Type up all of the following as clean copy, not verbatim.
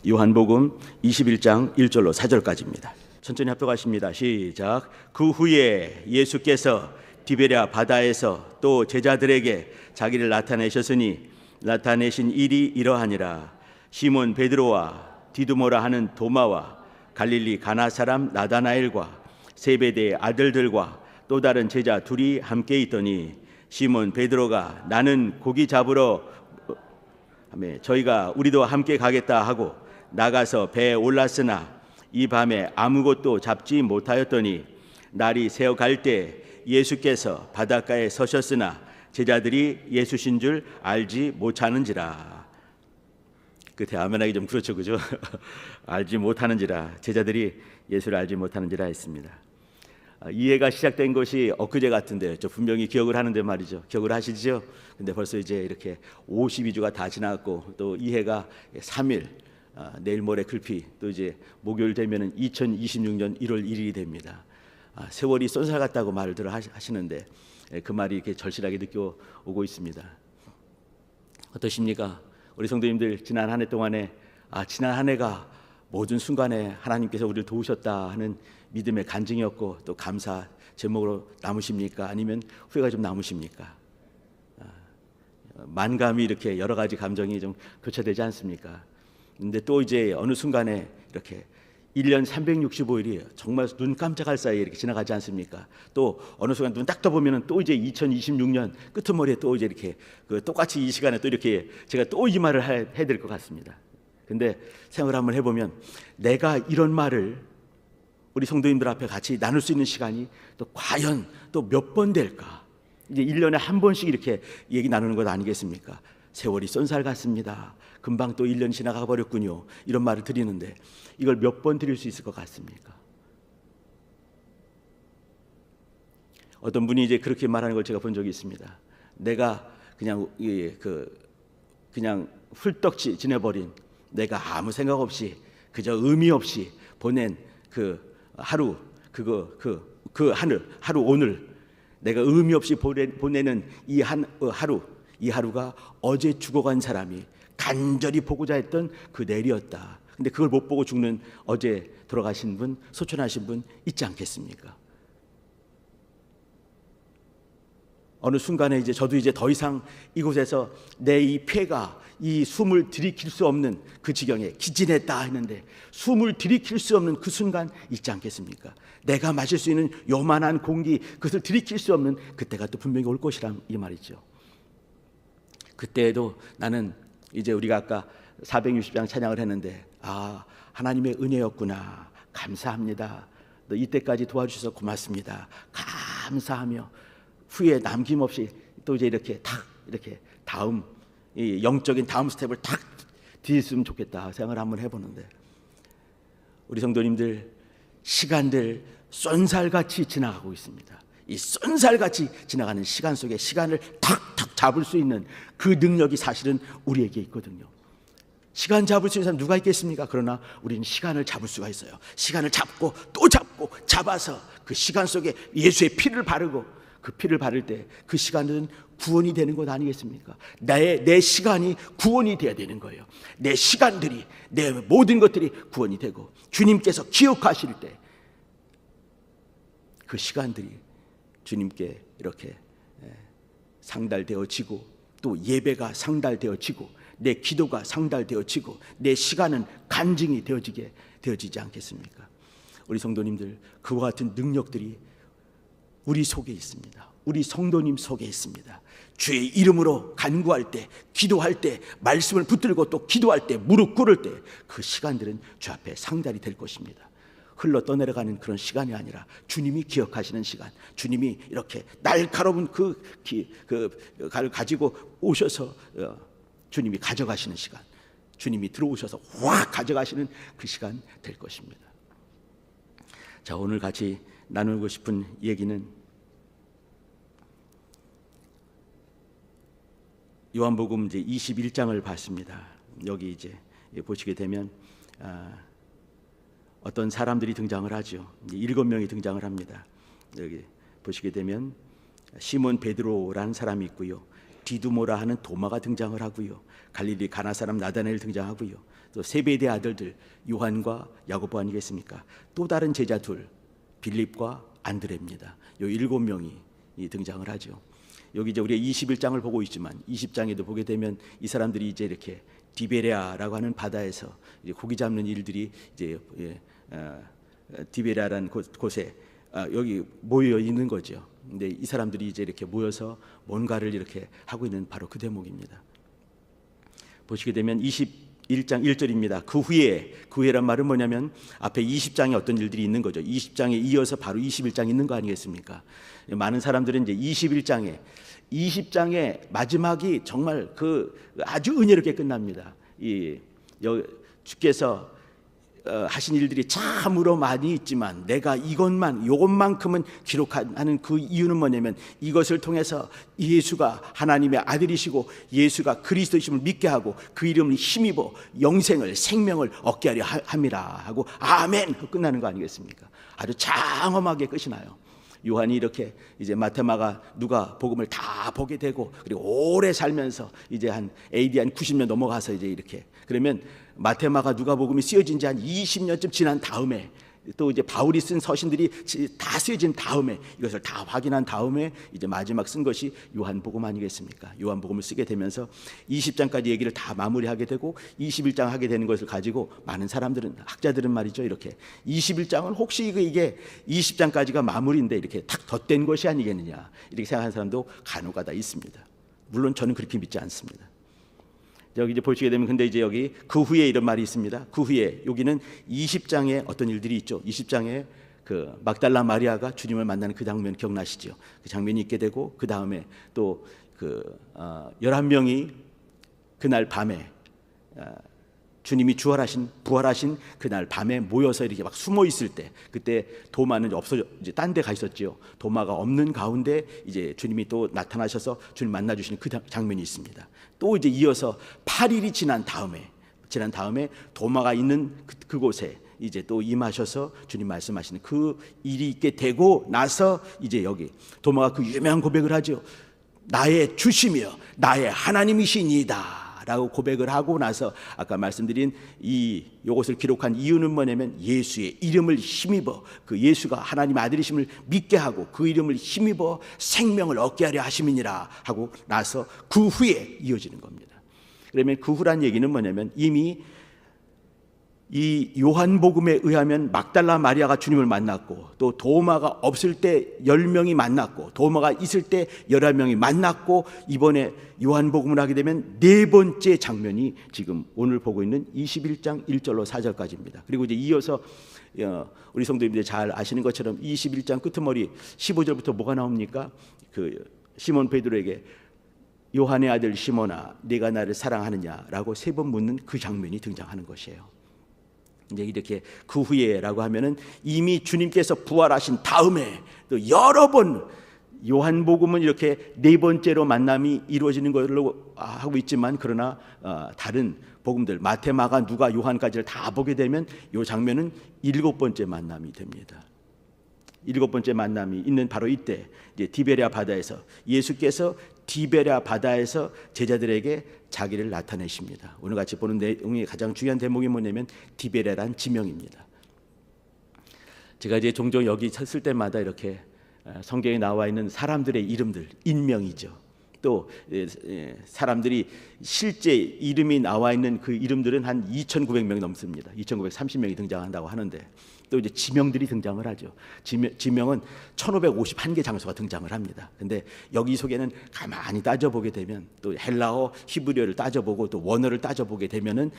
요한복음 21장 1절로 4절까지입니다. 천천히 합독하십니다. 시작. 그 후에 예수께서 디베랴 바다에서 또 제자들에게 자기를 나타내셨으니 나타내신 일이 이러하니라. 시몬 베드로와 디두모라 하는 도마와 갈릴리 가나 사람 나다나엘과 세베대의 아들들과 또 다른 제자 둘이 함께 있더니 시몬 베드로가 나는 고기 잡으러 저희가 우리도 함께 가겠다 하고 나가서 배에 올랐으나 이 밤에 아무것도 잡지 못하였더니 날이 새어갈 때 예수께서 바닷가에 서셨으나 제자들이 예수신 줄 알지 못하는지라. 끝에 아멘하기 좀 그렇죠, 그죠? 알지 못하는지라, 제자들이 예수를 알지 못하는지라 했습니다. 이해가 시작된 것이 엊그제 같은데 저 분명히 기억을 하는데 말이죠. 기억을 하시죠? 근데 벌써 이제 이렇게 52주가 다 지났고 또 이해가 3일, 내일 모레 글피 또 이제 목요일 되면은 2026년 1월 1일이 됩니다. 세월이 쏜살 같다고 말을 들어 하시는데 그 말이 이렇게 절실하게 느껴오고 있습니다. 어떠십니까? 우리 성도님들 지난 한 해 동안에 지난 한 해가 모든 순간에 하나님께서 우리를 도우셨다 하는 믿음의 간증이었고 또 감사 제목으로 남으십니까? 아니면 후회가 좀 남으십니까? 만감이 이렇게 여러 가지 감정이 좀 교차되지 않습니까? 근데 또 이제 어느 순간에 이렇게 1년 365일이 정말 눈 깜짝할 사이에 이렇게 지나가지 않습니까? 또 어느 순간 눈 딱 떠보면은 또 이제 2026년 끄트머리에 또 이제 이렇게 똑같이 이 시간에 또 이렇게 제가 또 이 말을 해야 될 것 같습니다. 근데 생각을 한번 해보면 내가 이런 말을 우리 성도님들 앞에 같이 나눌 수 있는 시간이 또 과연 또 몇 번 될까? 이제 1년에 한 번씩 이렇게 얘기 나누는 것 아니겠습니까? 세월이 쏜살 같습니다. 금방 또 1년 지나가 버렸군요. 이런 말을 드리는데 이걸 몇 번 드릴 수 있을 것 같습니까? 어떤 분이 이제 그렇게 말하는 걸 제가 본 적이 있습니다. 내가 그냥 그냥 훌떡 지내버린 내가 아무 생각 없이 그저 의미 없이 보낸 그 하루 하루 오늘 내가 의미 없이 보내는 이 하루가 어제 죽어간 사람이 간절히 보고자 했던 그 내일이었다. 근데 그걸 못 보고 죽는 어제 돌아가신 분, 소천하신 분 있지 않겠습니까? 어느 순간에 이제 저도 이제 더 이상 이곳에서 내 이 폐가 이 숨을 들이킬 수 없는 그 지경에 기진했다 했는데 숨을 들이킬 수 없는 그 순간 있지 않겠습니까? 내가 마실 수 있는 요만한 공기 그것을 들이킬 수 없는 그때가 또 분명히 올 것이란 이 말이죠. 그때에도 나는 이제 우리가 아까 460장 찬양을 했는데 하나님의 은혜였구나, 감사합니다, 너 이때까지 도와주셔서 고맙습니다, 감사하며 후에 남김없이 또 이제 이렇게 다음 이 영적인 다음 스텝을 탁 뒤있으면 좋겠다 생각을 한번 해보는데 우리 성도님들 시간들 쏜살같이 지나가고 있습니다. 이 쏜살같이 지나가는 시간 속에 시간을 탁탁 잡을 수 있는 그 능력이 사실은 우리에게 있거든요. 시간 잡을 수 있는 사람 누가 있겠습니까? 그러나 우리는 시간을 잡을 수가 있어요. 시간을 잡고 또 잡고 잡아서 그 시간 속에 예수의 피를 바르고 그 피를 바를 때 그 시간은 구원이 되는 것 아니겠습니까? 내 시간이 구원이 되어야 되는 거예요. 내 시간들이, 내 모든 것들이 구원이 되고 주님께서 기억하실 때 그 시간들이 주님께 이렇게 상달되어지고 또 예배가 상달되어지고 내 기도가 상달되어지고 내 시간은 간증이 되어지지 않겠습니까? 우리 성도님들 그와 같은 능력들이 우리 속에 있습니다. 우리 성도님 속에 있습니다. 주의 이름으로 간구할 때, 기도할 때, 말씀을 붙들고 또 기도할 때, 무릎 꿇을 때 그 시간들은 주 앞에 상달이 될 것입니다. 흘러 떠내려가는 그런 시간이 아니라 주님이 기억하시는 시간, 주님이 이렇게 날카로운 그 칼을 가지고 오셔서 주님이 가져가시는 시간, 주님이 들어오셔서 확 가져가시는 그 시간 될 것입니다. 자, 오늘 같이 나누고 싶은 얘기는 요한복음 이제 21장을 봤습니다. 여기 이제 보시게 되면 어떤 사람들이 등장을 하죠. 7명이 등장을 합니다. 여기 보시게 되면 시몬 베드로라는 사람이 있고요. 디두모라 하는 도마가 등장을 하고요. 갈릴리 가나 사람 나다나엘 등장하고요. 또 세베대 아들들 요한과 야고보 아니겠습니까? 또 다른 제자 둘 빌립과 안드레입니다. 요 7명이 등장을 하죠. 여기 이제 우리가 21장을 보고 있지만 20장에도 보게 되면 이 사람들이 이제 이렇게 디베레아라고 하는 바다에서 이제 고기 잡는 일들이 이제 디베레아라는 곳에 여기 모여 있는 거죠. 근데 이 사람들이 이제 이렇게 모여서 뭔가를 이렇게 하고 있는 바로 그 대목입니다. 보시게 되면 21장 1절입니다. 그 후에란 말은 뭐냐면 앞에 20장에 어떤 일들이 있는 거죠. 20장에 이어서 바로 21장 있는 거 아니겠습니까? 많은 사람들은 이제 20장의 마지막이 정말 그 아주 은혜롭게 끝납니다. 주께서 하신 일들이 참으로 많이 있지만 내가 요것만큼은 기록하는 그 이유는 뭐냐면 이것을 통해서 예수가 하나님의 아들이시고 예수가 그리스도이심을 믿게 하고 그 이름을 힘입어 영생을 생명을 얻게 하려 함이라 하고 아멘 끝나는 거 아니겠습니까? 아주 장엄하게 끝이 나요. 요한이 이렇게 이제 마테마가 누가 복음을 다 보게 되고 그리고 오래 살면서 이제 한 AD 한 90년 넘어가서 이제 이렇게 그러면 마테마가 누가복음이 쓰여진 지 한 20년쯤 지난 다음에 또 이제 바울이 쓴 서신들이 다 쓰여진 다음에 이것을 다 확인한 다음에 이제 마지막 쓴 것이 요한복음 아니겠습니까? 요한복음을 쓰게 되면서 20장까지 얘기를 다 마무리하게 되고 21장 하게 되는 것을 가지고 많은 사람들은 학자들은 말이죠 이렇게 21장은 혹시 이게 20장까지가 마무리인데 이렇게 탁 덧댄 것이 아니겠느냐 이렇게 생각하는 사람도 간혹가다 있습니다. 물론 저는 그렇게 믿지 않습니다. 여기 이제 보시게 되면 근데 이제 여기 그 후에 이런 말이 있습니다. 그 후에 여기는 20장에 어떤 일들이 있죠. 20장에 그 막달라 마리아가 주님을 만나는 그 장면 기억나시죠? 그 장면이 있게 되고 그 다음에 또 그 11명이 그날 밤에 주님이 부활하신 그날 밤에 모여서 이렇게 막 숨어 있을 때 그때 도마는 이제 딴 데 가 있었지요. 도마가 없는 가운데 이제 주님이 또 나타나셔서 주님 만나 주시는 그 장면이 있습니다. 또 이제 이어서 8일이 지난 다음에 도마가 있는 그곳에 이제 또 임하셔서 주님 말씀하시는 그 일이 있게 되고 나서 이제 여기 도마가 그 유명한 고백을 하죠. 나의 주시며 나의 하나님이시니이다 라고 고백을 하고 나서 아까 말씀드린 이것을 기록한 이유는 뭐냐면 예수의 이름을 힘입어 그 예수가 하나님의 아들이심을 믿게 하고 그 이름을 힘입어 생명을 얻게 하려 하심이니라 하고 나서 그 후에 이어지는 겁니다. 그러면 그 후란 얘기는 뭐냐면 이미 이 요한복음에 의하면 막달라 마리아가 주님을 만났고 또 도마가 없을 때 10명이 만났고 도마가 있을 때 11명이 만났고 이번에 요한복음을 하게 되면 네 번째 장면이 지금 오늘 보고 있는 21장 1절로 4절까지입니다. 그리고 이제 이어서 우리 성도님들 잘 아시는 것처럼 21장 끄트머리 15절부터 뭐가 나옵니까? 그 시몬 베드로에게 요한의 아들 시몬아 네가 나를 사랑하느냐라고 3번 묻는 그 장면이 등장하는 것이에요. 이제 이렇게 그 후에라고 하면은 이미 주님께서 부활하신 다음에 또 여러 번 요한복음은 이렇게 네 번째로 만남이 이루어지는 걸로 하고 있지만 그러나 다른 복음들 마태, 마가, 누가, 요한까지를 다 보게 되면 이 장면은 7번째 만남이 됩니다. 7번째 만남이 있는 바로 이때 이제 디베랴 바다에서 예수께서 디베랴 바다에서 제자들에게 자기를 나타내십니다. 오늘 같이 보는 내용의 가장 중요한 대목이 뭐냐면 디베랴란 지명입니다. 제가 이제 종종 여기 섰을 때마다 이렇게 성경에 나와 있는 사람들의 이름들, 인명이죠. 또 사람들이 실제 이름이 나와 있는 그 이름들은 한 2,900명이 넘습니다. 2,930명이 등장한다고 하는데 또 이제 지명들이 등장을 하죠. 지명은 1,551개 장소가 등장을 합니다. 근데 여기 속에는 가만히 따져보게 되면 또 헬라어, 히브리어를 따져보고 또 원어를 따져보게 되면은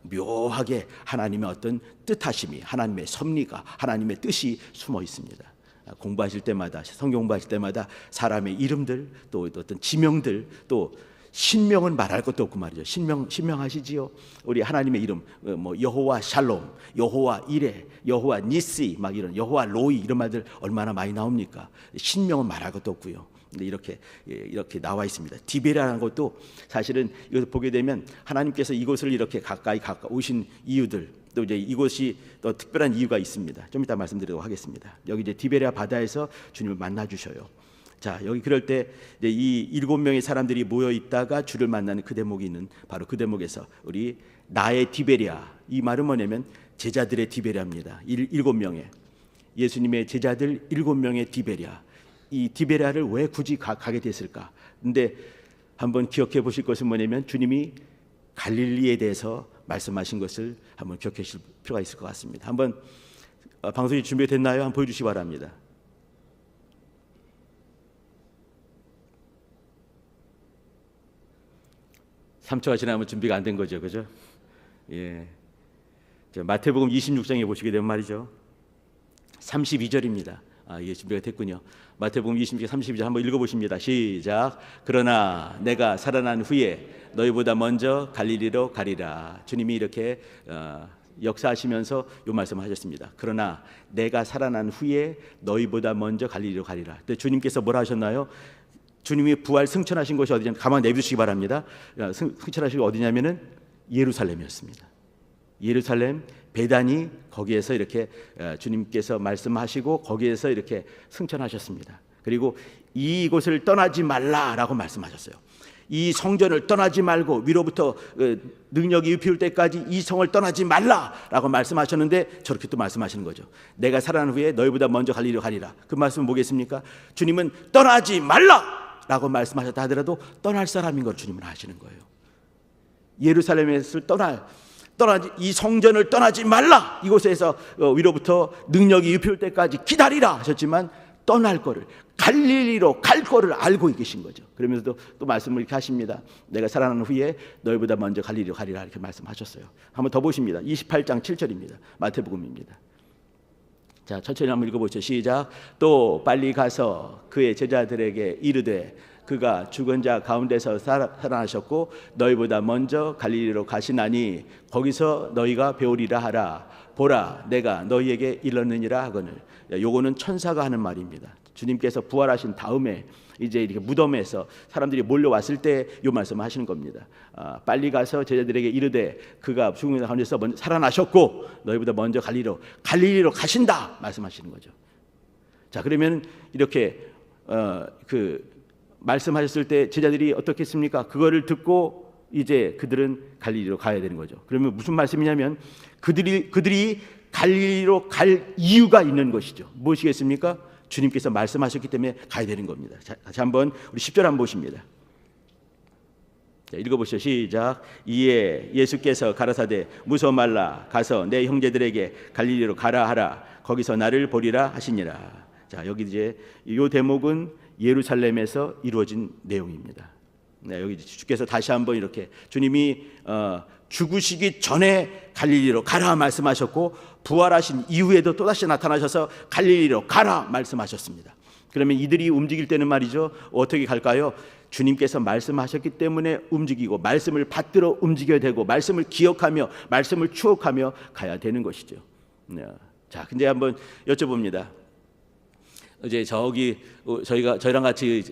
묘하게 하나님의 어떤 뜻하심이, 하나님의 섭리가, 하나님의 뜻이 숨어 있습니다. 공부하실 때마다, 성경 공부하실 때마다 사람의 이름들, 또 어떤 지명들, 또 신명은 말할 것도 없고 말이죠. 신명하시지요. 우리 하나님의 이름, 뭐 여호와 샬롬, 여호와 이레, 여호와 니시, 막 이런 여호와 로이 이런 말들 얼마나 많이 나옵니까? 신명은 말할 것도 없고요. 근데 이렇게 나와 있습니다. 디베랴라는 것도 사실은 이것을 보게 되면 하나님께서 이곳을 이렇게 가까이 오신 이유들, 또 이제 이곳이 또 특별한 이유가 있습니다. 좀 이따 말씀드리도록 하겠습니다. 여기 이제 디베랴 바다에서 주님을 만나 주셔요. 자, 여기 그럴 때 이제 이 7명의 사람들이 모여 있다가 주를 만나는 그 대목이 있는 바로 그 대목에서 우리 나의 디베랴, 이 말은 뭐냐면 제자들의 디베랴입니다. 7명의 예수님의 제자들 7명의 디베랴. 이 디베랴를 왜 굳이 가게 됐을까? 근데 한번 기억해 보실 것은 뭐냐면 주님이 갈릴리에 대해서 말씀하신 것을 한번 기억하실 필요가 있을 것 같습니다. 한번 방송이 준비됐나요? 한번 보여주시기 바랍니다. 3초가 지나면 준비가 안 된 거죠, 그죠? 예. 마태복음 26장에 보시게 되면 말이죠. 32절입니다. 이게 준비가 됐군요. 마태복음 26장 32절 한번 읽어보십니다. 시작. 그러나 내가 살아난 후에 너희보다 먼저 갈릴리로 가리라. 주님이 이렇게 역사하시면서 이 말씀을 하셨습니다. 그러나 내가 살아난 후에 너희보다 먼저 갈릴리로 가리라. 근데 주님께서 뭐라 하셨나요? 주님이 부활 승천하신 곳이 어디냐면 가만 내두시기 바랍니다. 승천하신 곳 어디냐면은 예루살렘이었습니다. 예루살렘 베다니 거기에서 이렇게 주님께서 말씀하시고 거기에서 이렇게 승천하셨습니다. 그리고 이곳을 떠나지 말라라고 말씀하셨어요. 이 성전을 떠나지 말고 위로부터 능력이 입힐 때까지 이 성을 떠나지 말라라고 말씀하셨는데 저렇게 또 말씀하시는 거죠. 내가 살아난 후에 너희보다 먼저 갈릴리로 가리라. 그 말씀은 뭐겠습니까? 주님은 떠나지 말라라고 말씀하셨다 하더라도 떠날 사람인 걸 주님은 아시는 거예요. 예루살렘에서 떠나지 이 성전을 떠나지 말라. 이곳에서 위로부터 능력이 입힐 때까지 기다리라 하셨지만 떠날 거를 갈릴리로 갈 거를 알고 계신 거죠. 그러면서도 또 말씀을 이렇게 하십니다. 내가 살아난 후에 너희보다 먼저 갈릴리로 가리라 이렇게 말씀하셨어요. 한번 더 보십니다. 28장 7절입니다. 마태복음입니다. 자, 천천히 한번 읽어보죠. 시작. 또 빨리 가서 그의 제자들에게 이르되 그가 죽은 자 가운데서 살아나셨고 너희보다 먼저 갈릴리로 가시나니 거기서 너희가 배우리라 하라. 보라 내가 너희에게 일렀느니라 하거늘. 요거는 천사가 하는 말입니다. 주님께서 부활하신 다음에 이제 이렇게 무덤에서 사람들이 몰려왔을 때 요 말씀을 하시는 겁니다. 빨리 가서 제자들에게 이르되 그가 죽은 자 가운데서 먼저 살아나셨고 너희보다 먼저 갈릴리로 가신다 말씀하시는 거죠. 자, 그러면 이렇게 말씀하셨을 때 제자들이 어떻게 했습니까? 그거를 듣고 이제 그들은 갈릴리로 가야 되는 거죠. 그러면 무슨 말씀이냐면 그들이 갈릴리로 갈 이유가 있는 것이죠. 무엇이겠습니까? 주님께서 말씀하셨기 때문에 가야 되는 겁니다. 자, 다시 한번 우리 10절 한번 보십니다. 자, 읽어보시죠. 시작. 이에 예수께서 가라사대 무서워 말라. 가서 내 형제들에게 갈릴리로 가라 하라. 거기서 나를 보리라 하시니라. 자, 여기 이제 이 대목은 예루살렘에서 이루어진 내용입니다. 네, 여기 주께서 다시 한번 이렇게 주님이 죽으시기 전에 갈릴리로 가라 말씀하셨고 부활하신 이후에도 또다시 나타나셔서 갈릴리로 가라 말씀하셨습니다. 그러면 이들이 움직일 때는 말이죠. 어떻게 갈까요? 주님께서 말씀하셨기 때문에 움직이고 말씀을 받들어 움직여야 되고 말씀을 기억하며 말씀을 추억하며 가야 되는 것이죠. 네. 자, 근데 한번 여쭤봅니다. 이제 저희랑 같이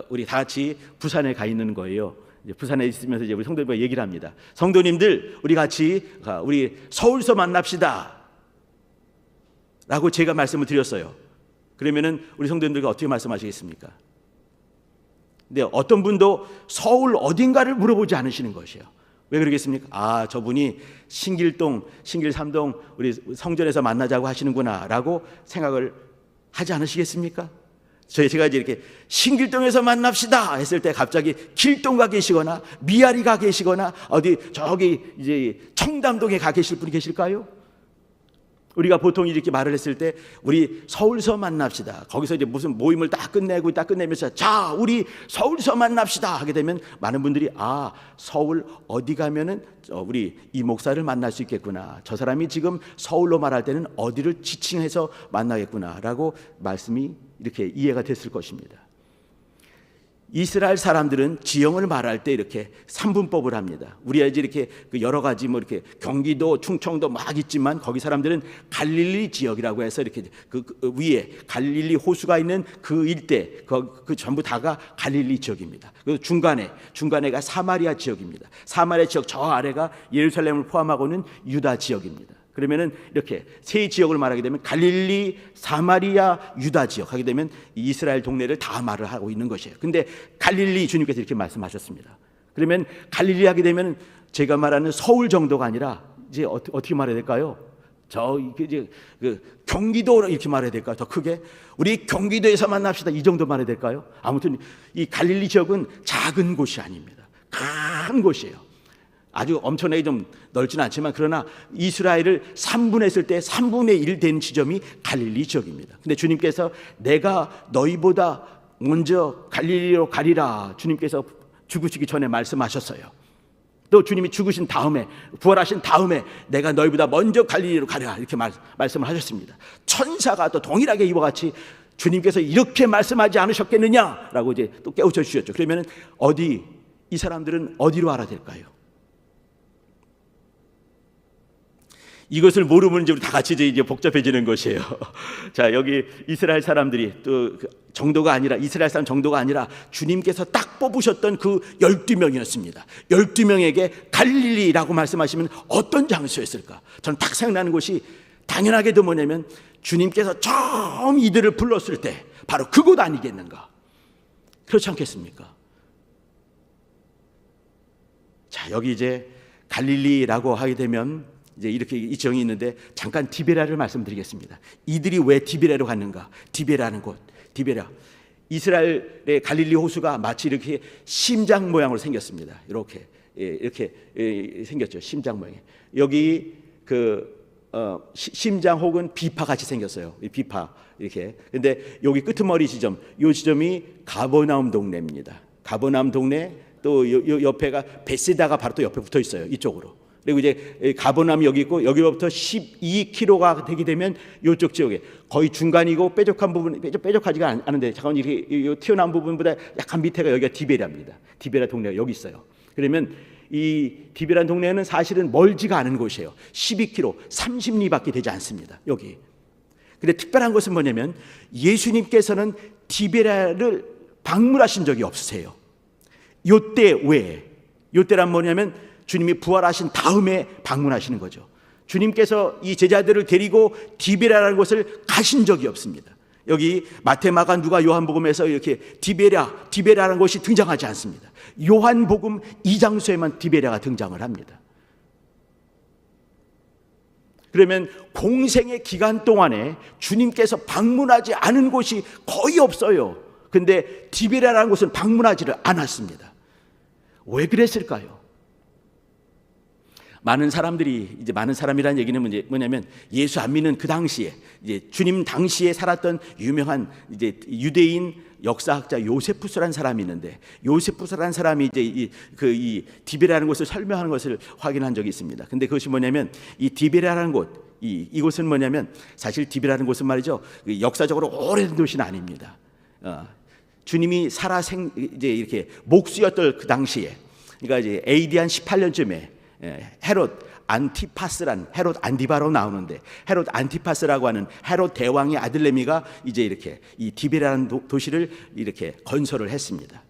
우리 다 같이 부산에 가 있는 거예요. 이제 부산에 있으면서 이제 우리 성도님과 얘기를 합니다. 성도님들, 우리 같이 우리 서울서 만납시다. 라고 제가 말씀을 드렸어요. 그러면은 우리 성도님들과 어떻게 말씀하시겠습니까? 근데 어떤 분도 서울 어딘가를 물어보지 않으시는 것이에요. 왜 그러겠습니까? 저분이 신길동, 신길삼동 우리 성전에서 만나자고 하시는구나라고 생각을 하지 않으시겠습니까? 제가 이제 이렇게 신길동에서 만납시다 했을 때 갑자기 길동가 계시거나 미아리가 계시거나 어디 저기 이제 청담동에 가 계실 분이 계실까요? 우리가 보통 이렇게 말을 했을 때 우리 서울서 만납시다. 거기서 이제 무슨 모임을 딱 끝내면서 자, 우리 서울서 만납시다 하게 되면 많은 분들이 서울 어디 가면은 우리 이 목사를 만날 수 있겠구나. 저 사람이 지금 서울로 말할 때는 어디를 지칭해서 만나겠구나라고 말씀이 이렇게 이해가 됐을 것입니다. 이스라엘 사람들은 지형을 말할 때 이렇게 3분법을 합니다. 우리가 이제 이렇게 여러 가지 뭐 이렇게 경기도, 충청도 막 있지만 거기 사람들은 갈릴리 지역이라고 해서 이렇게 그 위에 갈릴리 호수가 있는 그 일대 그 전부 다가 갈릴리 지역입니다. 그리고 중간에가 사마리아 지역입니다. 사마리아 지역 저 아래가 예루살렘을 포함하고는 유다 지역입니다. 그러면은 이렇게 세 지역을 말하게 되면 갈릴리, 사마리아, 유다 지역 하게 되면 이스라엘 동네를 다 말을 하고 있는 것이에요. 근데 갈릴리 주님께서 이렇게 말씀하셨습니다. 그러면 갈릴리 하게 되면 제가 말하는 서울 정도가 아니라 이제 어떻게 말해야 될까요? 이제 경기도 이렇게 말해야 될까요? 더 크게 우리 경기도에서 만납시다 이 정도 말해야 될까요? 아무튼 이 갈릴리 지역은 작은 곳이 아닙니다. 큰 곳이에요. 아주 엄청나게 좀 넓지는 않지만 그러나 이스라엘을 3분했을 때 3분의 1 된 지점이 갈릴리 지역입니다. 근데 주님께서 내가 너희보다 먼저 갈릴리로 가리라 주님께서 죽으시기 전에 말씀하셨어요. 또 주님이 죽으신 다음에 부활하신 다음에 내가 너희보다 먼저 갈릴리로 가리라 이렇게 말씀을 하셨습니다. 천사가 또 동일하게 이와 같이 주님께서 이렇게 말씀하지 않으셨겠느냐라고 이제 또 깨우쳐 주셨죠. 그러면 이 사람들은 어디로 알아야 될까요? 이것을 모르면 이제 다 같이 이제 복잡해지는 것이에요. 자, 여기 이스라엘 사람들이 또 정도가 아니라 이스라엘 사람 정도가 아니라 주님께서 딱 뽑으셨던 그 12명이었습니다. 12명에게 갈릴리라고 말씀하시면 어떤 장소였을까? 저는 딱 생각나는 것이 당연하게도 뭐냐면 주님께서 처음 이들을 불렀을 때 바로 그곳 아니겠는가? 그렇지 않겠습니까? 자, 여기 이제 갈릴리라고 하게 되면 이제 이렇게 이 지형이 있는데 잠깐 디베라를 말씀드리겠습니다. 이들이 왜 디베라로 갔는가? 디베라는 곳, 디베라. 이스라엘의 갈릴리 호수가 마치 이렇게 심장 모양으로 생겼습니다. 이렇게 생겼죠. 심장 모양에. 여기 심장 혹은 비파 같이 생겼어요. 비파 이렇게. 근데 여기 끄트머리 지점, 이 지점이 가버나움 동네입니다. 가버나움 동네 또 옆에가 베세다가 바로 또 옆에 붙어 있어요. 이쪽으로. 그리고 이제 가버나움이 여기 있고 여기로부터 12km가 되게 되면 이쪽 지역에 거의 중간이고 뾰족한 부분, 뾰족하지가 않은데 잠깐 이렇게 튀어나온 부분보다 약간 밑에가 여기가 디베라입니다. 디베라 동네가 여기 있어요. 그러면 이 디베라 동네는 사실은 멀지가 않은 곳이에요. 12km, 30리밖에 되지 않습니다. 여기. 근데 특별한 것은 뭐냐면 예수님께서는 디베라를 방문하신 적이 없으세요. 요때 왜? 요때란 뭐냐면 주님이 부활하신 다음에 방문하시는 거죠. 주님께서 이 제자들을 데리고 디베라라는 곳을 가신 적이 없습니다. 여기 마태, 마가, 누가, 요한복음에서 이렇게 디베라라는 곳이 등장하지 않습니다. 요한복음 2장소에만 디베라가 등장을 합니다. 그러면 공생의 기간 동안에 주님께서 방문하지 않은 곳이 거의 없어요. 근데 디베라라는 곳은 방문하지를 않았습니다. 왜 그랬을까요? 많은 사람이라는 얘기는 뭐냐면 예수 안 믿는 그 당시에 이제 주님 당시에 살았던 유명한 이제 유대인 역사학자 요세푸스라는 사람이 있는데 요세푸스라는 사람이 이제 이 디베라라는 곳을 설명하는 것을 확인한 적이 있습니다. 근데 그것이 뭐냐면 이 디베라라는 곳 이곳은 뭐냐면 사실 디베라라는 곳은 말이죠 역사적으로 오래된 도시는 아닙니다. 주님이 이제 이렇게 목수였던 그 당시에 그러니까 이제 AD 한 18년쯤에 헤롯 안티바로 나오는데 헤롯 안티파스라고 하는 헤롯 대왕의 아들내미가 이제 이렇게 이 디베라라는 도시를 이렇게 건설을 했습니다.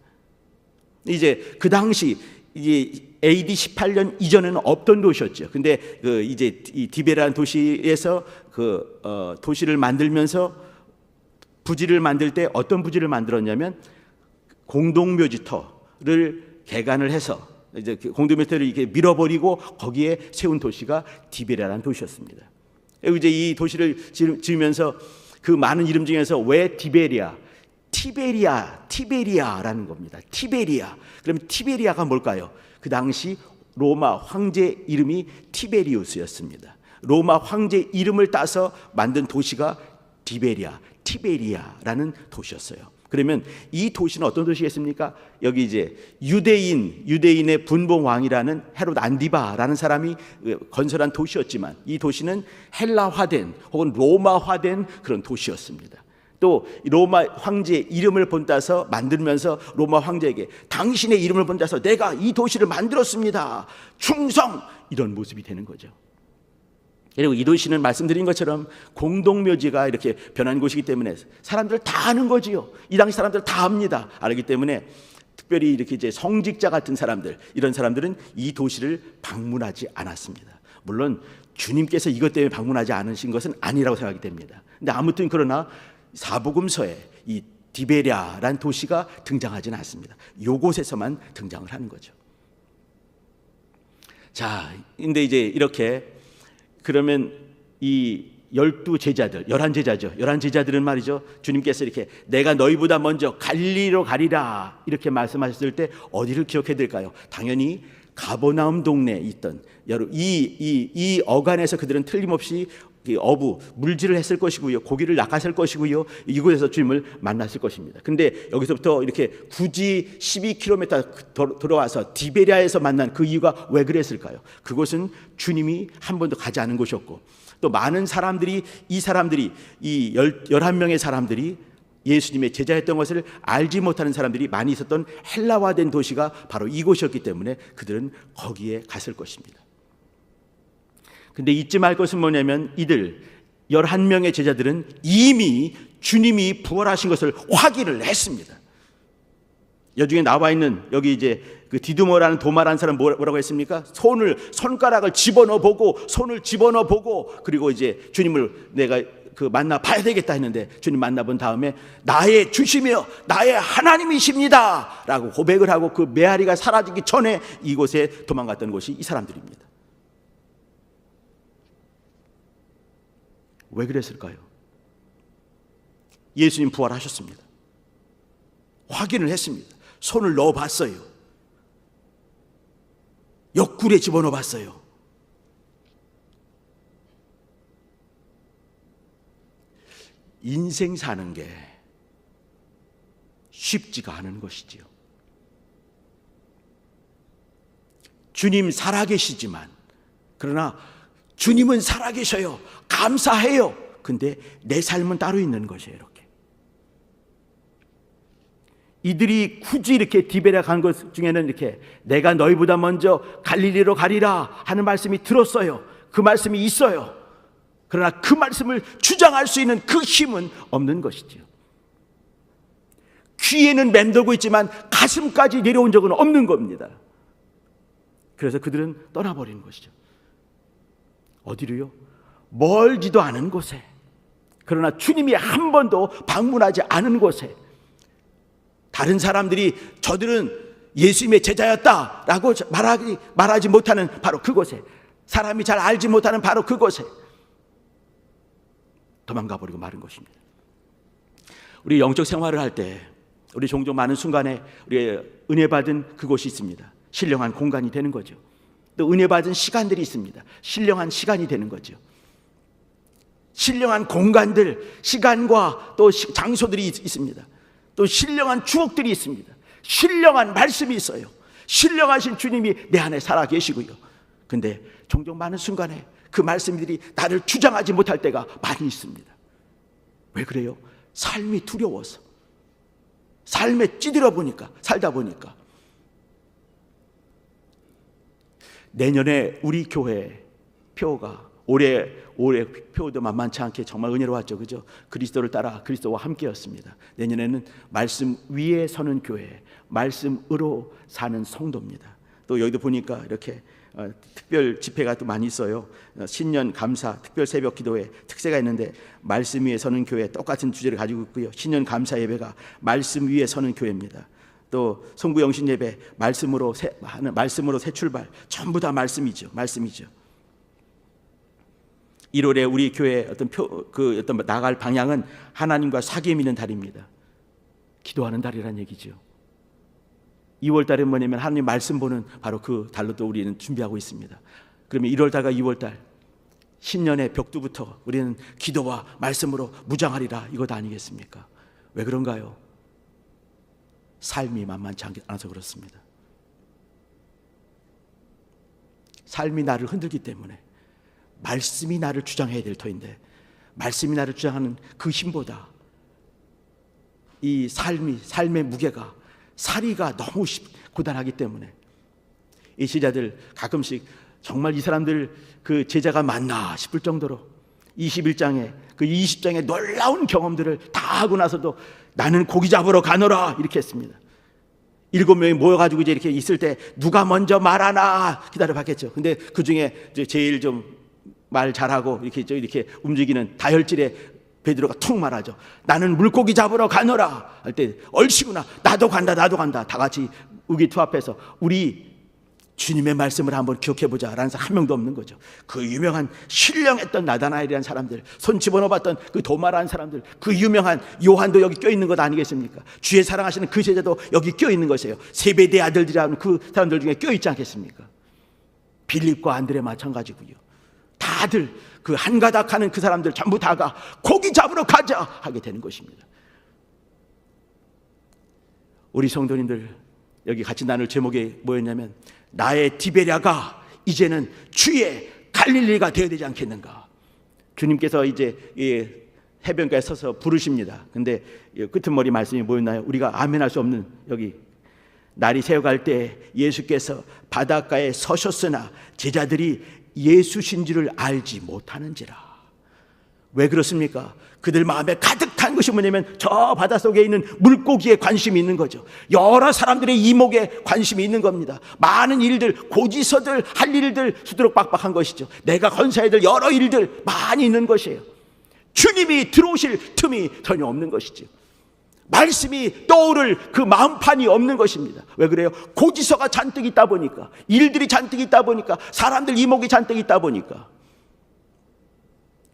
이제 그 당시 이제 AD 18년 이전에는 없던 도시였죠. 근데 이제 이 디베라라는 도시에서 도시를 만들면서 부지를 만들 때 어떤 부지를 만들었냐면 공동묘지터를 개간을 해서 이제 공동묘지터를 이렇게 밀어버리고 거기에 세운 도시가 디베라라는 도시였습니다. 그리고 이제 이 도시를 지으면서 그 많은 이름 중에서 왜 티베리아라는 겁니다. 티베리아. 그러면 티베리아가 뭘까요? 그 당시 로마 황제 이름이 티베리우스였습니다. 로마 황제 이름을 따서 만든 도시가 티베리아라는 도시였어요. 그러면 이 도시는 어떤 도시겠습니까? 여기 이제 유대인의 분봉 왕이라는 헤롯 안디바라는 사람이 건설한 도시였지만 이 도시는 헬라화된 혹은 로마화된 그런 도시였습니다. 또 로마 황제의 이름을 본따서 만들면서 로마 황제에게 당신의 이름을 본따서 내가 이 도시를 만들었습니다. 충성! 이런 모습이 되는 거죠. 그리고 이 도시는 말씀드린 것처럼 공동묘지가 이렇게 변한 곳이기 때문에 사람들 다 아는 거지요. 이 당시 사람들 다 압니다. 알기 때문에 특별히 이렇게 이제 성직자 같은 사람들, 이런 사람들은 이 도시를 방문하지 않았습니다. 물론 주님께서 이것 때문에 방문하지 않으신 것은 아니라고 생각이 됩니다. 근데 아무튼 그러나 사복음서에 이 디베랴라는 도시가 등장하지는 않습니다. 이곳에서만 등장을 하는 거죠. 자, 근데 이제 이렇게 그러면 이 12제자들, 11제자죠. 11제자들은 말이죠. 주님께서 이렇게 내가 너희보다 먼저 갈릴리로 가리라 이렇게 말씀하셨을 때 어디를 기억해야 될까요? 당연히 가버나움 동네에 있던 이 어간에서 그들은 틀림없이 어부 물질을 했을 것이고요, 고기를 낚았을 것이고요, 이곳에서 주님을 만났을 것입니다. 근데 여기서부터 이렇게 굳이 12km 들어와서 디베랴에서 만난 그 이유가 왜 그랬을까요? 그곳은 주님이 한 번도 가지 않은 곳이었고, 또 많은 사람들이 이 11명의 사람들이 예수님의 제자였던 것을 알지 못하는 사람들이 많이 있었던 헬라화된 도시가 바로 이곳이었기 때문에 그들은 거기에 갔을 것입니다. 근데 잊지 말 것은 뭐냐면 이들 11명의 제자들은 이미 주님이 부활하신 것을 확인을 했습니다. 여중에 나와 있는 여기 이제 그 디두모라는 도마라는 사람 뭐라고 했습니까? 손가락을 집어넣어 보고 손을 집어넣어 보고 그리고 이제 주님을 내가 만나 봐야 되겠다 했는데 주님 만나본 다음에 나의 주시며 나의 하나님이십니다 라고 고백을 하고 그 메아리가 사라지기 전에 이곳에 도망갔던 곳이 이 사람들입니다. 왜 그랬을까요? 예수님 부활하셨습니다. 확인을 했습니다. 손을 넣어봤어요. 옆구리에 집어넣어봤어요. 인생 사는 게 쉽지가 않은 것이지요. 주님 살아계시지만, 그러나 주님은 살아계셔요. 감사해요. 근데 내 삶은 따로 있는 것이에요. 이렇게 이들이 굳이 이렇게 디베랴 간 것 중에는 이렇게 내가 너희보다 먼저 갈릴리로 가리라 하는 말씀이 들었어요. 그 말씀이 있어요. 그러나 그 말씀을 주장할 수 있는 그 힘은 없는 것이죠. 귀에는 맴돌고 있지만 가슴까지 내려온 적은 없는 겁니다. 그래서 그들은 떠나버리는 것이죠. 어디로요? 멀지도 않은 곳에, 그러나 주님이 한 번도 방문하지 않은 곳에, 다른 사람들이 저들은 예수님의 제자였다라고 말하지 못하는 바로 그곳에, 사람이 잘 알지 못하는 바로 그곳에 도망가 버리고 마는 것입니다. 우리 영적 생활을 할 때 우리 종종 많은 순간에 우리 은혜 받은 그곳이 있습니다. 신령한 공간이 되는 거죠. 또 은혜 받은 시간들이 있습니다. 신령한 시간이 되는 거죠. 신령한 공간들, 시간과 또 장소들이 있습니다. 또 신령한 추억들이 있습니다. 신령한 말씀이 있어요. 신령하신 주님이 내 안에 살아 계시고요. 근데 종종 많은 순간에 그 말씀들이 나를 주장하지 못할 때가 많이 있습니다. 왜 그래요? 삶이 두려워서, 삶에 찌들어 보니까, 살다 보니까. 내년에 우리 교회 표가 올해 표도 만만치 않게 정말 은혜로웠죠, 그죠? 그리스도를 따라 그리스도와 함께였습니다. 내년에는 말씀 위에 서는 교회, 말씀으로 사는 성도입니다. 또 여기도 보니까 이렇게 특별 집회가 또 많이 있어요. 신년 감사 특별 새벽 기도회 특세가 있는데 말씀 위에 서는 교회 똑같은 주제를 가지고 있고요. 신년 감사 예배가 말씀 위에 서는 교회입니다. 또 송구 영신 예배 말씀으로 새 출발, 전부 다 말씀이죠. 1월에 우리 교회 어떤 나갈 방향은 하나님과 사귐 있는 달입니다. 기도하는 달이란 얘기죠. 2월 달은 뭐냐면 하나님 말씀 보는 바로 그 달로 또 우리는 준비하고 있습니다. 그러면 1월 달과 2월 달 신년의 벽두부터 우리는 기도와 말씀으로 무장하리라, 이것 아니겠습니까? 왜 그런가요? 삶이 만만치 않아서 그렇습니다. 삶이 나를 흔들기 때문에 말씀이 나를 주장해야 될 터인데, 말씀이 나를 주장하는 그 힘보다 이 삶의 무게가, 사리가 너무 고단하기 때문에 이 제자들 가끔씩 정말 이 사람들 그 제자가 맞나 싶을 정도로 21장에 그 20장의 놀라운 경험들을 다 하고 나서도 나는 고기 잡으러 가노라 이렇게 했습니다. 7명이 모여가지고 이제 이렇게 있을 때 누가 먼저 말하나 기다려봤겠죠. 근데 그 중에 제일 좀 말 잘하고 이렇게 움직이는 다혈질의 베드로가 툭 말하죠. 나는 물고기 잡으러 가노라 할 때 얼씨구나 나도 간다 다 같이 의기투합해서 우리 주님의 말씀을 한번 기억해보자 라는 사람 한 명도 없는 거죠. 그 유명한 신령했던 나다나엘이라는 사람들, 손 집어넣어봤던 그 도마라는 사람들, 그 유명한 요한도 여기 껴있는 것 아니겠습니까? 주의 사랑하시는 그 제자도 여기 껴있는 것이에요. 세베대 아들들이라는 그 사람들 중에 껴있지 않겠습니까? 빌립과 안드레 마찬가지고요. 다들 그 한가닥 하는 그 사람들 전부 다가 고기 잡으러 가자 하게 되는 것입니다. 우리 성도님들 여기 같이 나눌 제목이 뭐였냐면 나의 티베랴가 이제는 주의 갈릴리가 되어야 되지 않겠는가. 주님께서 이제 해변가에 서서 부르십니다. 근데 끄트머리 말씀이 뭐였나요? 우리가 아멘할 수 없는 여기 날이 새어갈 때 예수께서 바닷가에 서셨으나 제자들이 예수신 줄을 알지 못하는지라. 왜 그렇습니까? 그들 마음에 가득한 것이 뭐냐면 저 바닷속에 있는 물고기에 관심이 있는 거죠. 여러 사람들의 이목에 관심이 있는 겁니다. 많은 일들, 고지서들, 할 일들 수두룩박박한 것이죠. 내가 건사해야 될 여러 일들 많이 있는 것이에요. 주님이 들어오실 틈이 전혀 없는 것이죠. 말씀이 떠오를 그 마음판이 없는 것입니다. 왜 그래요? 고지서가 잔뜩 있다 보니까, 일들이 잔뜩 있다 보니까, 사람들 이목이 잔뜩 있다 보니까.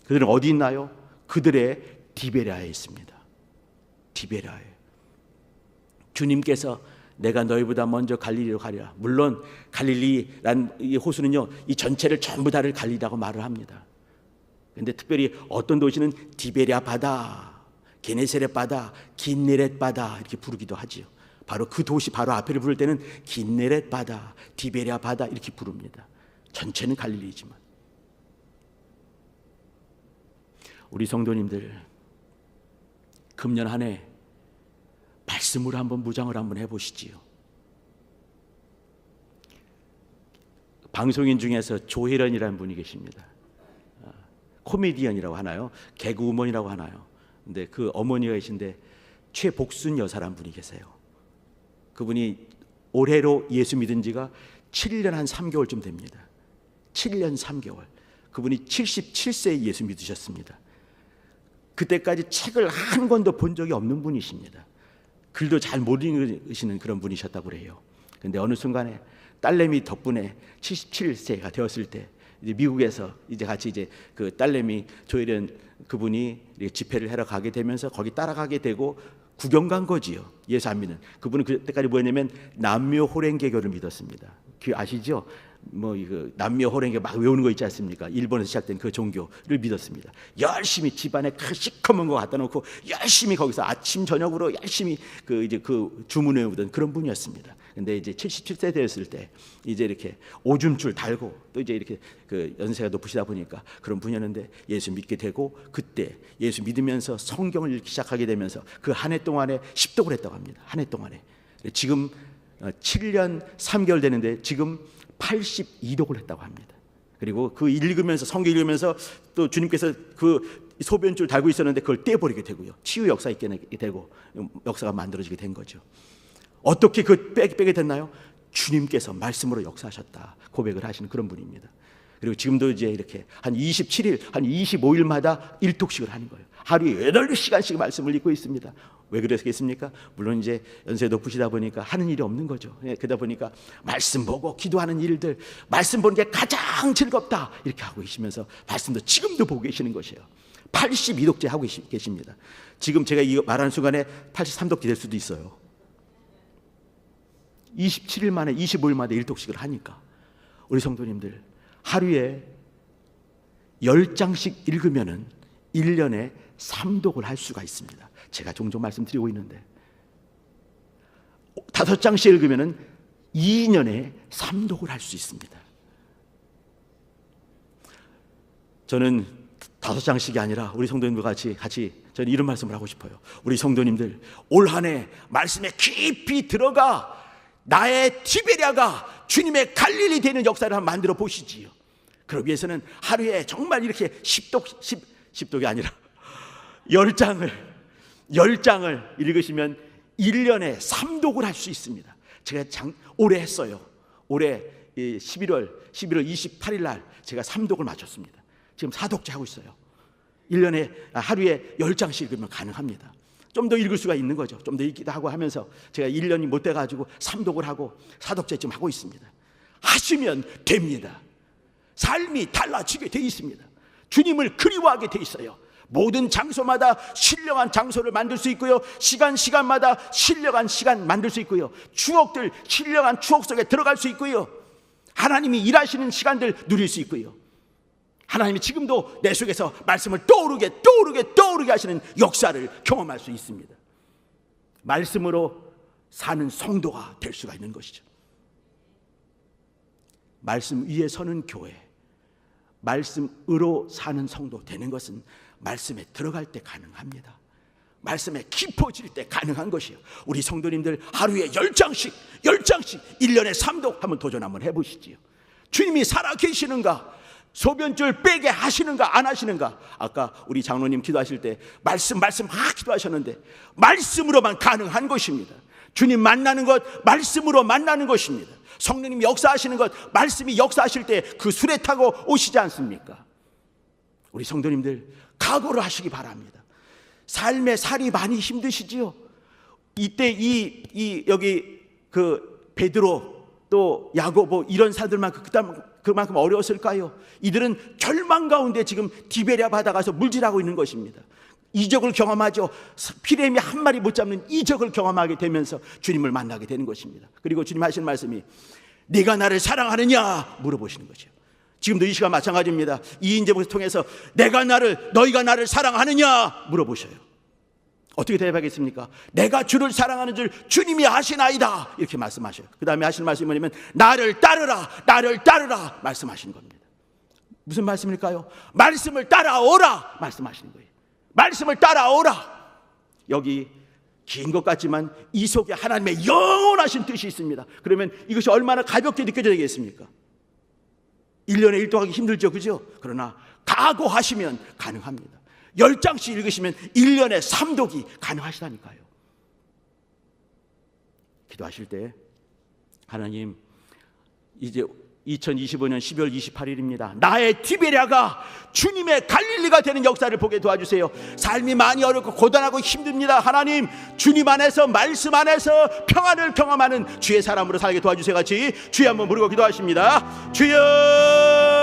그들은 어디 있나요? 그들의 디베랴에 있습니다. 디베랴에. 주님께서 내가 너희보다 먼저 갈릴리로 가리라. 물론 갈릴리란 이 호수는요, 이 전체를 전부 다를 갈릴리라고 말을 합니다. 그런데 특별히 어떤 도시는 디베랴 바다, 게네사렛 바다, 긴네렛 바다 이렇게 부르기도 하지요. 바로 그 도시 바로 앞에를 부를 때는 긴네렛 바다, 디베랴 바다 이렇게 부릅니다. 전체는 갈릴리지만. 우리 성도님들 금년 한 해 말씀으로 한번 무장을 한번 해보시지요. 방송인 중에서 조혜련이라는 분이 계십니다. 코미디언이라고 하나요? 개그우먼이라고 하나요? 근데 그 어머니가 계신데 최복순 여사라는 분이 계세요. 그분이 올해로 예수 믿은 지가 7년 한 3개월쯤 됩니다. 7년 3개월. 그분이 77세에 예수 믿으셨습니다. 그때까지 책을 한 권도 본 적이 없는 분이십니다. 글도 잘 못 읽으시는 그런 분이셨다고 그래요. 근데 어느 순간에 딸내미 덕분에 77세가 되었을 때 이제 미국에서 이제 같이 이제 그 딸내미 조혜련 그분이 집회를 하러 가게 되면서 거기 따라가게 되고 구경 간 거지요. 예수 안 믿는 그분은 그때까지 뭐였냐면 남묘 호랭개교를 믿었습니다. 그 아시죠? 뭐 이거 남묘 호랭개 막 외우는 거 있지 않습니까? 일본에서 시작된 그 종교를 믿었습니다. 열심히 집안에 큰 시커먼 거 갖다 놓고 열심히 거기서 아침 저녁으로 열심히 그 이제 그 주문 외우던 그런 분이었습니다. 근데 이제 77세 되었을 때 이제 이렇게 오줌줄 달고 또 이제 이렇게 그 연세가 높으시다 보니까 그런 분이었는데 예수 믿게 되고 그때 예수 믿으면서 성경을 읽기 시작하게 되면서 그 한 해 동안에 10독을 했다고 합니다. 한 해 동안에. 지금 7년 3개월 되는데 지금 82독을 했다고 합니다. 그리고 그 읽으면서 성경 읽으면서 또 주님께서 그 소변줄 달고 있었는데 그걸 떼버리게 되고요. 치유 역사 있게 되고 역사가 만들어지게 된 거죠. 어떻게 그 빼게 됐나요? 주님께서 말씀으로 역사하셨다 고백을 하시는 그런 분입니다. 그리고 지금도 이제 이렇게 한 27일, 한 25일마다 1독씩을 하는 거예요. 하루에 8시간씩 말씀을 읽고 있습니다. 왜 그랬겠습니까? 물론 이제 연세 높으시다 보니까 하는 일이 없는 거죠. 그러다 보니까 말씀 보고 기도하는 일들, 말씀 보는 게 가장 즐겁다 이렇게 하고 계시면서 말씀도 지금도 보고 계시는 것이에요. 82독째 하고 계십니다. 지금 제가 이 말하는 순간에 83독째 될 수도 있어요. 27일 만에 25일 만에 1독씩을 하니까 우리 성도님들 하루에 10장씩 읽으면은 1년에 3독을 할 수가 있습니다. 제가 종종 말씀드리고 있는데 5장씩 읽으면은 2년에 3독을 할 수 있습니다. 저는 5장씩이 아니라 우리 성도님들과 같이 저는 이런 말씀을 하고 싶어요. 우리 성도님들 올 한 해 말씀에 깊이 들어가 나의 티베랴가 주님의 갈릴리 되는 역사를 한번 만들어 보시지요. 그러기 위해서는 하루에 정말 이렇게 10독이 아니라 10장을 읽으시면 1년에 3독을 할 수 있습니다. 제가 올해 했어요. 올해 11월 28일 날 제가 3독을 마쳤습니다. 지금 4독째 하고 있어요. 1년에 하루에 10장씩 읽으면 가능합니다. 좀 더 읽을 수가 있는 거죠. 좀 더 읽기도 하고 하면서 제가 1년이 못 돼가지고 3독을 하고 4독째 지금 하고 있습니다. 하시면 됩니다. 삶이 달라지게 돼 있습니다. 주님을 그리워하게 돼 있어요. 모든 장소마다 신령한 장소를 만들 수 있고요, 시간마다 신령한 시간 만들 수 있고요, 추억들 신령한 추억 속에 들어갈 수 있고요, 하나님이 일하시는 시간들 누릴 수 있고요, 하나님이 지금도 내 속에서 말씀을 떠오르게 하시는 역사를 경험할 수 있습니다. 말씀으로 사는 성도가 될 수가 있는 것이죠. 말씀 위에 서는 교회, 말씀으로 사는 성도 되는 것은 말씀에 들어갈 때 가능합니다. 말씀에 깊어질 때 가능한 것이에요. 우리 성도님들 하루에 10장씩 1년에 3독 한번 도전 한번 해보시지요. 주님이 살아 계시는가? 소변줄 빼게 하시는가 안 하시는가? 아까 우리 장로님 기도하실 때 말씀 막 기도하셨는데 말씀으로만 가능한 것입니다. 주님 만나는 것 말씀으로 만나는 것입니다. 성령님이 역사하시는 것 말씀이 역사하실 때 그 수레 타고 오시지 않습니까? 우리 성도님들 각오를 하시기 바랍니다. 삶의 살이 많이 힘드시지요. 이때 여기 그 베드로 또 야고보 이런 사람들만큼 그만큼 어려웠을까요? 이들은 절망 가운데 지금 디베랴 바다 가서 물질하고 있는 것입니다. 이적을 경험하죠. 피레미 한 마리 못 잡는 이적을 경험하게 되면서 주님을 만나게 되는 것입니다. 그리고 주님 하시는 말씀이 네가 나를 사랑하느냐 물어보시는 거죠. 지금도 이 시간 마찬가지입니다. 이 인제복을 통해서 너희가 나를 사랑하느냐 물어보셔요. 어떻게 대답하겠습니까? 내가 주를 사랑하는 줄 주님이 아시나이다 이렇게 말씀하셔요. 그 다음에 하시는 말씀이 뭐냐면 나를 따르라 말씀하시는 겁니다. 무슨 말씀일까요? 말씀을 따라오라 말씀하시는 거예요. 말씀을 따라오라. 여기 긴 것 같지만 이 속에 하나님의 영원하신 뜻이 있습니다. 그러면 이것이 얼마나 가볍게 느껴져야 되겠습니까? 1년에 1독 하기 힘들죠, 그죠? 그러나 각오하시면 가능합니다. 10장씩 읽으시면 1년에 3독이 가능하시다니까요. 기도하실 때 하나님, 이제 2025년 12월 28일입니다. 나의 디베랴가 주님의 갈릴리가 되는 역사를 보게 도와주세요. 삶이 많이 어렵고 고단하고 힘듭니다. 하나님, 주님 안에서 말씀 안에서 평안을 경험하는 주의 사람으로 살게 도와주세요. 같이 주여 한번 부르고 기도하십니다. 주여